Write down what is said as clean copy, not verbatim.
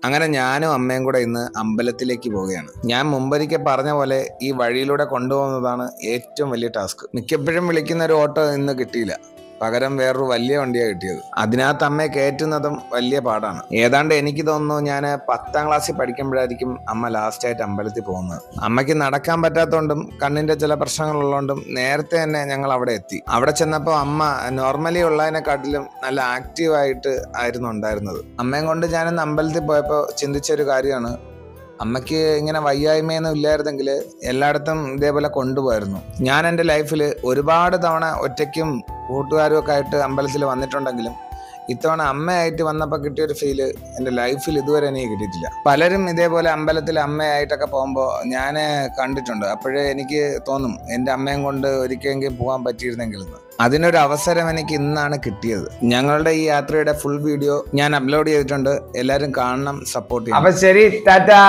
അങ്ങനെ ഞാനും അമ്മയും കൂടെ ഇന്ന് അമ്പലത്തിലേക്ക് പോവുകയാണ്. ഞാൻ മുമ്പൊരിക്കൽ പറഞ്ഞ പോലെ ഈ വഴിയിലൂടെ കൊണ്ടുപോകുന്നതാണ് ഏറ്റവും വലിയ ടാസ്ക്. മിക്കപ്പോഴും വിളിക്കുന്ന ഒരു ഓട്ടോ ഇന്ന് കിട്ടിയില്ല. പകരം വേറൊരു വലിയ വണ്ടിയാണ് കിട്ടിയത്. അതിനകത്ത് അമ്മയെ കയറ്റുന്നതും വലിയ പാടാണ്. ഏതാണ്ട് എനിക്ക് തോന്നുന്നു ഞാൻ 10ാം ക്ലാസ്സിൽ പഠിക്കുമ്പോഴായിരിക്കും അമ്മ ലാസ്റ്റായിട്ട് അമ്പലത്തിൽ പോകുന്നത്. അമ്മയ്ക്ക് നടക്കാൻ പറ്റാത്തതുകൊണ്ടും കണ്ണിന്റെ ചില പ്രശ്നങ്ങളുള്ളതുകൊണ്ടും നേരത്തെ തന്നെ ഞങ്ങൾ അവിടെ എത്തി. അവിടെ ചെന്നപ്പോൾ അമ്മ നോർമലി ഉള്ളതിനെക്കാട്ടിലും നല്ല ആക്റ്റീവായിട്ട് ആയിരുന്നു ഉണ്ടായിരുന്നത്. അമ്മയും കൊണ്ട് ഞാനിന്ന് അമ്പലത്തിൽ പോയപ്പോൾ ചിന്തിച്ചൊരു കാര്യമാണ്, അമ്മയ്ക്ക് ഇങ്ങനെ വയ്യായ്മയൊന്നും ഇല്ലായിരുന്നെങ്കിൽ എല്ലായിടത്തും ഇതേപോലെ കൊണ്ടുപോയിരുന്നു. ഞാൻ എൻ്റെ ലൈഫിൽ ഒരുപാട് തവണ ഒറ്റയ്ക്കും കൂട്ടുകാരും ഒക്കെ ആയിട്ട് അമ്പലത്തിൽ വന്നിട്ടുണ്ടെങ്കിലും ഇത്തവണ അമ്മയായിട്ട് വന്നപ്പോൾ കിട്ടിയൊരു ഫീല് എൻ്റെ ലൈഫിൽ ഇതുവരെ എനിക്ക് കിട്ടിയിട്ടില്ല. പലരും ഇതേപോലെ അമ്പലത്തിൽ അമ്മയായിട്ടൊക്കെ പോകുമ്പോൾ ഞാൻ കണ്ടിട്ടുണ്ട്. അപ്പോഴേ എനിക്ക് തോന്നും എൻ്റെ അമ്മയും കൊണ്ട് ഒരിക്കലെങ്കിലും പോകാൻ പറ്റിയിരുന്നെങ്കിലെന്ന്. അതിനൊരു അവസരം എനിക്ക് ഇന്നാണ് കിട്ടിയത്. ഞങ്ങളുടെ ഈ യാത്രയുടെ ഫുൾ വീഡിയോ ഞാൻ അപ്ലോഡ് ചെയ്തിട്ടുണ്ട്. എല്ലാവരും കാണണം, സപ്പോർട്ട് ചെയ്യണം. അപ്പൊ ശരി, ടാറ്റാ.